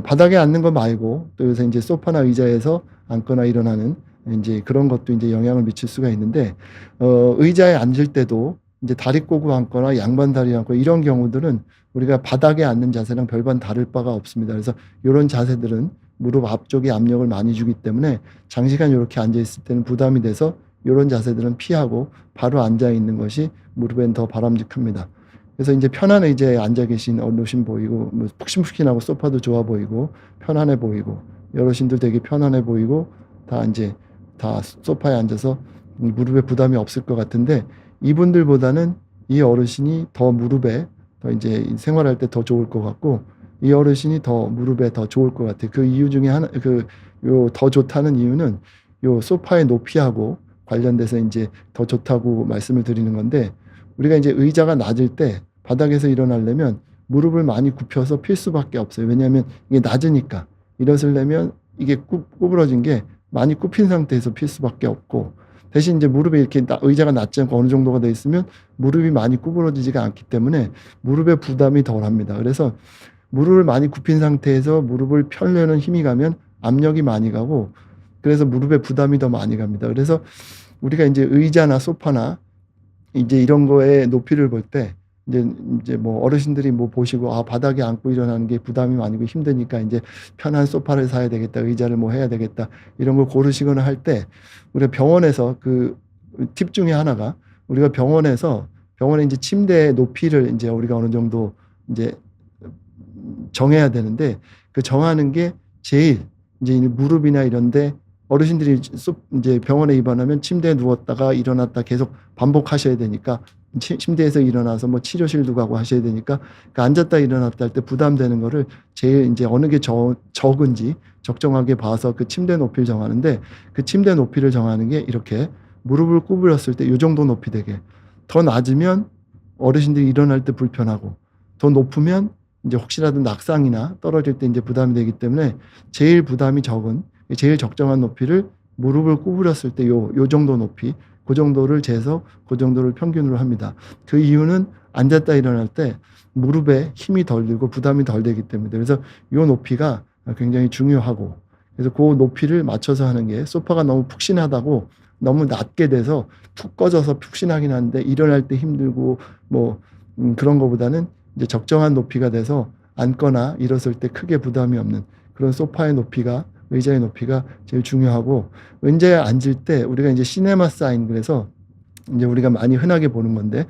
바닥에 앉는 거 말고 또 요새 이제 소파나 의자에서 앉거나 일어나는 이제 그런 것도 이제 영향을 미칠 수가 있는데, 의자에 앉을 때도 이제 다리 꼬고 앉거나 양반 다리 앉고 이런 경우들은 우리가 바닥에 앉는 자세랑 별반 다를 바가 없습니다. 그래서 요런 자세들은 무릎 앞쪽에 압력을 많이 주기 때문에 장시간 요렇게 앉아 있을 때는 부담이 돼서 요런 자세들은 피하고 바로 앉아 있는 것이 무릎엔 더 바람직합니다. 그래서 이제 편한 의자에 앉아 계신 어르신 보이고, 뭐 푹신푹신하고 소파도 좋아 보이고 편안해 보이고 어르신들 되게 편안해 보이고 다 이제 다 소파에 앉아서 무릎에 부담이 없을 것 같은데, 이분들보다는 이 어르신이 더 무릎에 더 이제 생활할 때 더 좋을 것 같고, 이 어르신이 더 무릎에 더 좋을 것 같아요. 그 이유 중에 하나, 요 더 좋다는 이유는 요 소파의 높이하고 관련돼서 이제 더 좋다고 말씀을 드리는 건데, 우리가 이제 의자가 낮을 때 바닥에서 일어나려면 무릎을 많이 굽혀서 필 수밖에 없어요. 왜냐하면 이게 낮으니까. 일어서려면 이게 구부러진 게 많이 굽힌 상태에서 필 수밖에 없고, 대신 이제 무릎이 이렇게 의자가 낮지 않고 어느 정도가 돼 있으면 무릎이 많이 구부러지지가 않기 때문에 무릎에 부담이 덜합니다. 그래서 무릎을 많이 굽힌 상태에서 무릎을 펴려는 힘이 가면 압력이 많이 가고, 그래서 무릎에 부담이 더 많이 갑니다. 그래서 우리가 이제 의자나 소파나 이제 이런 거에 높이를 볼 때 이제 뭐 어르신들이 뭐 보시고 바닥에 앉고 일어나는 게 부담이 많이 고 힘드니까 이제 편한 소파를 사야 되겠다, 의자를 뭐 해야 되겠다, 이런 걸 고르시거나 할 때, 우리가 병원에서 그 팁 중에 하나가, 우리가 병원에 이제 침대의 높이를 이제 우리가 어느 정도 이제 정해야 되는데, 그 정하는 게 제일 이제 무릎이나 이런데 어르신들이 이제 병원에 입원하면 침대에 누웠다가 일어났다 계속 반복하셔야 되니까, 침대에서 일어나서 뭐 치료실도 가고 하셔야 되니까, 그 앉았다 일어났다 할 때 부담되는 거를 제일 이제 어느 게 적은지 적정하게 봐서 그 침대 높이를 정하는데, 그 침대 높이를 정하는 게 이렇게 무릎을 구부렸을 때 요 정도 높이 되게, 더 낮으면 어르신들이 일어날 때 불편하고, 더 높으면 이제 혹시라도 낙상이나 떨어질 때 이제 부담이 되기 때문에 제일 부담이 적은, 제일 적정한 높이를 무릎을 구부렸을 때 요 정도 높이, 그 정도를 재서 그 정도를 평균으로 합니다. 그 이유는 앉았다 일어날 때 무릎에 힘이 덜 들고 부담이 덜 되기 때문에. 그래서 요 높이가 굉장히 중요하고, 그래서 그 높이를 맞춰서 하는 게, 소파가 너무 푹신하다고 너무 낮게 돼서 푹 꺼져서 푹신하긴 한데 일어날 때 힘들고 뭐 그런 거보다는 이제 적정한 높이가 돼서 앉거나 일었을 때 크게 부담이 없는 그런 소파의 높이가, 의자의 높이가 제일 중요하고, 의자에 앉을 때 우리가 이제 시네마 사인, 그래서 이제 우리가 많이 흔하게 보는 건데,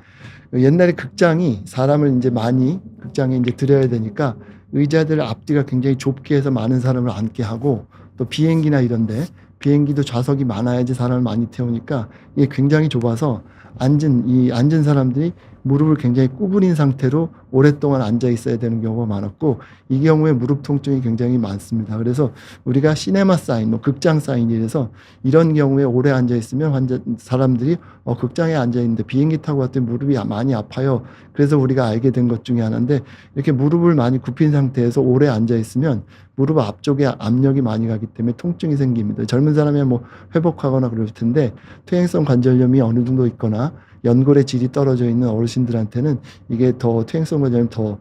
옛날에 극장이 사람을 이제 많이 극장에 이제 들여야 되니까 의자들 앞뒤가 굉장히 좁게 해서 많은 사람을 앉게 하고, 또 비행기나 이런데 비행기도 좌석이 많아야지 사람을 많이 태우니까 이게 굉장히 좁아서 앉은 사람들이 무릎을 굉장히 구부린 상태로 오랫동안 앉아 있어야 되는 경우가 많았고, 이 경우에 무릎 통증이 굉장히 많습니다. 그래서 우리가 시네마 사인, 뭐 극장 사인이라서 이런 경우에 오래 앉아 있으면 사람들이 극장에 앉아 있는데 비행기 타고 왔더니 무릎이 많이 아파요. 그래서 우리가 알게 된 것 중에 하나인데, 이렇게 무릎을 많이 굽힌 상태에서 오래 앉아 있으면 무릎 앞쪽에 압력이 많이 가기 때문에 통증이 생깁니다. 젊은 사람이면 뭐 회복하거나 그럴 텐데, 퇴행성 관절염이 어느 정도 있거나 연골의 질이 떨어져 있는 어르신들한테는 이게 더 퇴행성 관절염이 더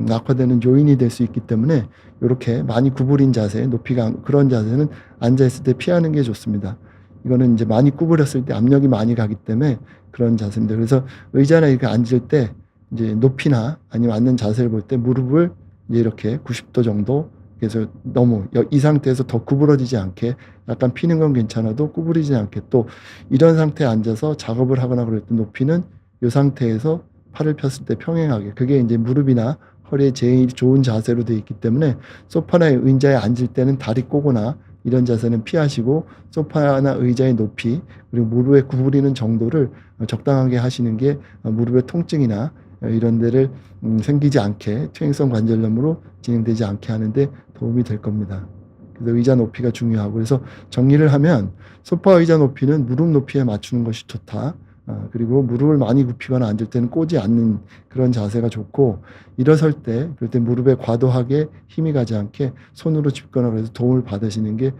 악화되는 요인이 될 수 있기 때문에, 이렇게 많이 구부린 자세, 높이가 그런 자세는 앉아 있을 때 피하는 게 좋습니다. 이거는 이제 많이 구부렸을 때 압력이 많이 가기 때문에 그런 자세입니다. 그래서 의자나 이렇게 앉을 때 이제 높이나 아니면 앉는 자세를 볼 때 무릎을 이제 이렇게 90도 정도, 그래서 너무 이 상태에서 더 구부러지지 않게, 약간 피는 건 괜찮아도 구부리지 않게, 또 이런 상태에 앉아서 작업을 하거나 그럴 때 높이는 이 상태에서 팔을 폈을 때 평행하게, 그게 이제 무릎이나 허리에 제일 좋은 자세로 되어 있기 때문에, 소파나 의자에 앉을 때는 다리 꼬거나 이런 자세는 피하시고, 소파나 의자의 높이 그리고 무릎에 구부리는 정도를 적당하게 하시는 게 무릎의 통증이나 이런 데를 생기지 않게, 퇴행성 관절염으로 진행되지 않게 하는데 도움이 될 겁니다. 그래서 의자 높이가 중요하고, 그래서 정리를 하면 소파 의자 높이는 무릎 높이에 맞추는 것이 좋다. 그리고 무릎을 많이 굽히거나 앉을 때는 꼬지 않는 그런 자세가 좋고, 일어설 때 그럴 때 무릎에 과도하게 힘이 가지 않게 손으로 짚거나 그래서 도움을 받으시는 게,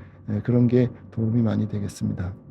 그런 게 도움이 많이 되겠습니다.